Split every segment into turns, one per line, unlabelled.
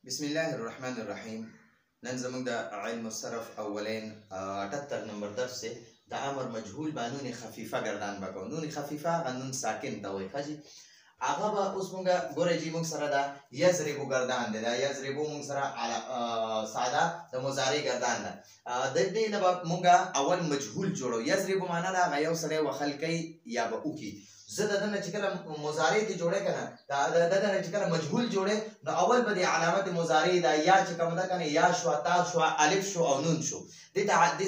بسم الله الرحمن الرحیم. نن زموږ د علم الصرف اولین 78 نمبر درس دی. د امر مجهول با نون خفیفه گردان بکو. نون خفیفه هغه نون ساکن ته وایي ښه جي. هغه به اوس مونږ ګورئ جي موږ سره دا یضربو گردان دی. دا یضربو مونږ سره ساده د مضارع گردان ده. د دې نه به مونږ اول مجهول جوړو. یضربو معنا ده هغه یو سړی وهل کوي یا به وکړي. زه د دنه چې کله مضارع تی جوړې کنه د دنه چې کله مجهول جوړې نو اول به د علامت مضارع دا یا چې کوم ده کنه یا شو تا شو الف شو او نون شو دې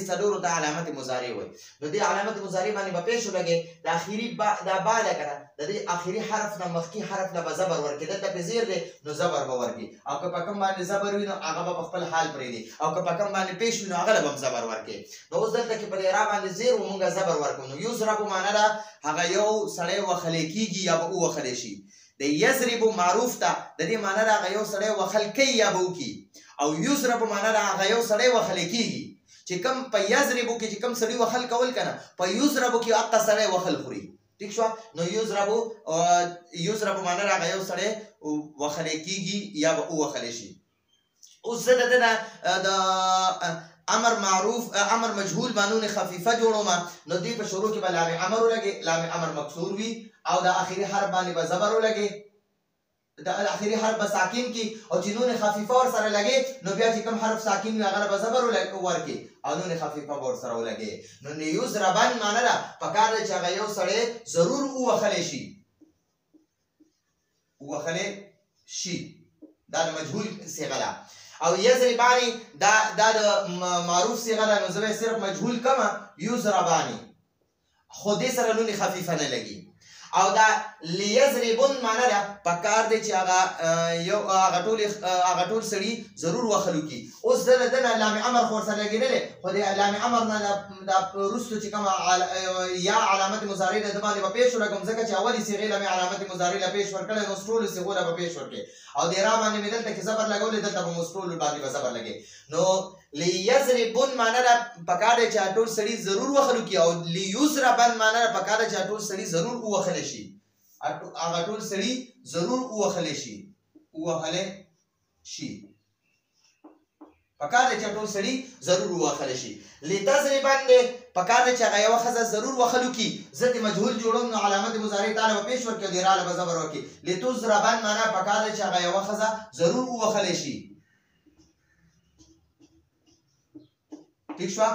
څلورو ته علامت مضارع وایي. نو دې علامت مضارع باندې به پیښ ولګي د اخیری دا با ده کنه د دې اخیری حرف نه مخکې حرف نه به زبر ورکړي. دلته په زیر دی نو زبر به ورکړي او که په کوم باندې زبر وي نو هغه به په خپل حال پرېږدي او که په کوم باندې پیښ وي نو هغه به هم زبر ورکړي. نو اوس دلته کې په دې را باندې زیر مونږ زبر ورکړو. نو یضربو معنا ده هغه یو سړی وهلی کېږي یا به ووهلی شي. د یضربو معروف ته د دې معنا ده هغه یو سړی وهل کوي یا به وکړي. او یضربو معنا ده هغه یو سړی وهلی کېږي چې کوم په یضربو کې چې کوم سړي وهل کول کنه په یضربو کې هغه سړی وهل خوري. ٹھیک شو. نو یضربو معنا ده هغه یو سړی وهلی کېږي یا به ووهلی شي. اوس زه د امر معروف امر مجهول بانون خفیفه جوړوم. نو دې په شروع کې به لام امر ولګي. لام امر مکسور وي او د اخري حرف باندې به زبر ولګي. د اخري حرف به ساکن کی او چې نون خفیفه ور سره لګي نو بیا چې کوم حرف ساکن وي هغه به زبر ورکي او نون خفیفه ور سره ولګي. نو یضربن معنا ده پکار دی چې هغه یو سړی ضرور وهلی شي. وهلی شي دا د مجهول صيغه ده. او یضربانی دا د معروف صيغه ده. نو زه به صرف مجهول کما یضربانی خو دې سره نون خفیفه نه لګي. او دا لیضربن معنا ده پکار دی چې هغه ټول سړي ضرور وهلو کی. اوس دنه لام امر خو سره لګیدل خو د لام امر نه دا رستو چې کوم یا علامت مضارع د باندې په پیښ ولګم ځکه چې اولی صيغه لام علامت مضارع له پیښ ورکړل نو ټول صيغه له پیښ ورکړي او د را باندې مدل ته زبر لګول دلته په مستول باندې زبر لګي. نو لیضربن معنا ده پکار دی چې ټول سړي ضرور وهلو کی. او لیضربن معنا ده پکار دی چې ټول سړي ضرور وهلی شي. هغه ټول سړي ضرور وهلی شي. وهلی شي پکار دی چې ټول سړي ضرور وهلی شي. لتضربن دی پکار دی چې هغه یوه ښځه ضرور وهلو کی. زه د مجهول جوړوم نو علامت مضارع تعالی به پیښ ورکړي او د را له به زبر ورکړي. لتضربن معنا پکار دی چې هغه یوه ښځه ضرور وهلی شي. ٹھیک شو.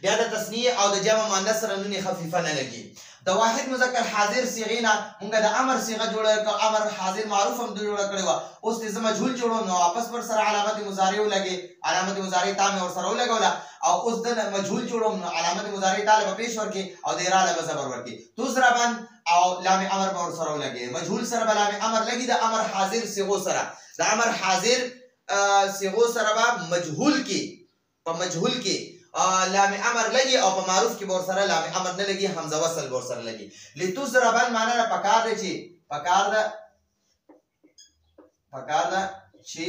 بیا د تثنیه او د جمع مؤنث سره نون خفیفه نه لګي. د واحد مذکر حاضر صيغې نه مونږ د امر صيغه جوړه کړه. امر حاضر معروف هم جوړه کړې وه. اوس دې زه مجهول جوړوم نو واپس پر سره علامت مضارع ولګي. علامت مضارع تا مې ورسره ولګوله او اوس د مجهول جوړوم نو علامت مضارع تا له به پیښ ورکړي او د را له به زبر ورکړي. تضربن او لام امر به ورسره ولګي. مجهول سره به لام امر لګي. د امر حاضر صيغو سره د امر حاضر صيغو سره به مجهول کې په مجهول کې لام امر لګي او په معروف کې ور سره لام امر نه لګي. حمزه وصل ور سره لګي. لتضربن معنا نه پکار دی چې پکار ده چې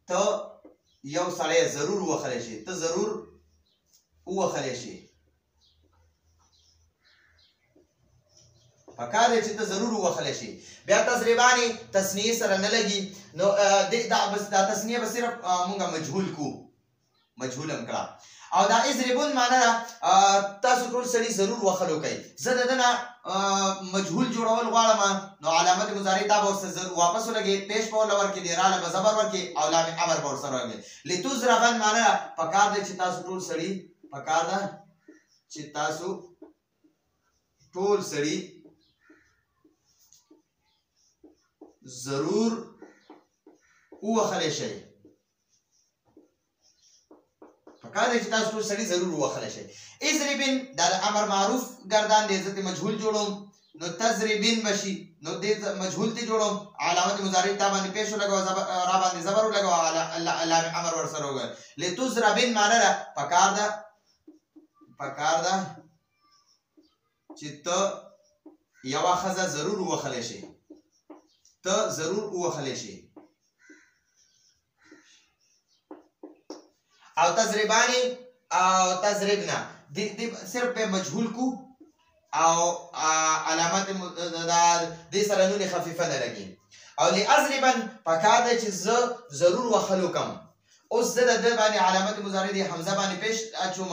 ته یو سړی ضرور وهلی شي. ته ضرور وهلی شي. پکار دی چې ته ضرور وهلی شي. بیا تضربانی تثنیه سره نه لګي. نو دا تثنیه به صرف مونږه مجهول کو. مجهول هم کړه. او دا اضربون معنا ده تاسو ټول سړي ضرور وهلو کوي. زه د دنه مجهول جوړول غواړم نو علامت مضارع تا به ورسره واپس ولګي. پیښ به ورله ورکړي. د را له به زبر ورکړي او لام امر به ورسره ولګي. لتضربن معنا ده پکار دی چې تاسو ټول سړي پکار ده چې تاسو ټول سړي ضرور وهلی شئ. پکار دی چې تاسو ټول سړي ضرور وهلی شئ. اضربن دا امر معروف گردان دی. زه مجهول جوړوم نو تضربن بشي. نو دې مجهول ته جوړوم علامت مضارع تا باندې پیښ ولګو را باندې زبر ولګو لام امر ور سره وګل. لتضربن معنا ده پکار ده چې ته یوه ښځه ضرور وهلی شي. ته ضرور وهلی شي. او تضربانی او تضربنا صرف به مجهول کو او علامات د سره نون خفیفه نه لګي. او لاضربا پکار دی چې زه ضرور وخلو کم. اوس زه د ده باندې علامت مضارع دی حمزه باندې پیش اچوم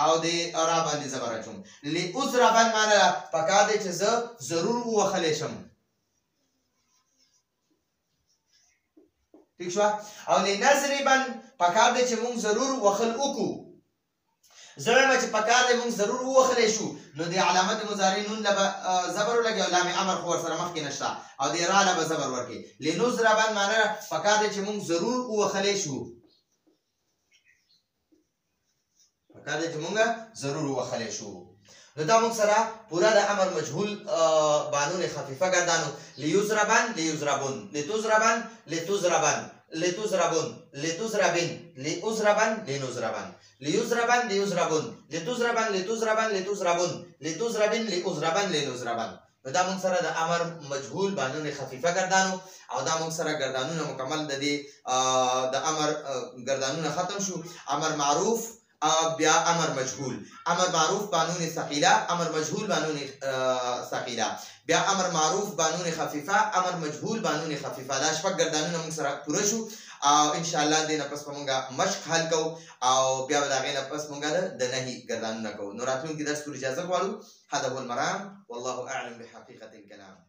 او د را باندې زبر اچوم. لاضربا معنا پکار دی چې زه ضرور ووخلی شم. ٹھیک شو. او لنضربا پکار دی چې مونږ ضرور وخل وکړو. زه وایم چې پکار دی مونږ ضرور ووخلی شو نو د علامت مضارع نون له به زبر ولګي او لام امر خو ورسره مخکې نشته او د را له به زبر ورکړي. لنضربا معنا پکار دی چې مونږ ضرور ووخلی شو. پکار دی چې مونږ ضرور ووخلی شو. نو دا موږ سره پورا د امر مجهول بانون خفیفه ګردانو. لیضربن لیضربون، لتضربن لتضربن، لتضربون لتضربن، لاضربن لنضربن، لیضربن لیضربون، لتضربن لتضربن لتضربون، لتضربن لاضربن لنضربن. نو دا موږ سره د امر مجهول بانون خفیفه ګردانو او دا موږ سره ګردانونه مکمل د دې د امر ګردانونه ختم شو. امر معروف بیا امر مجهول، امر معروف بانون ثقيله، امر مجهول بانون ثقيله، بیا امر معروف بانون خفیفه، امر مجهول بانون خفیفه. دا شپږ ګردانونه موږ سره پوره شو او ان شاء الله دې نه پس به موږ مشق حل کوو او بیا به د هغې نه پس موږ د نهي ګردانونه کوو. نو راتلونکي درس پورې اجازه غواړو. هذا هو المرام والله اعلم بحقيقه الكلام.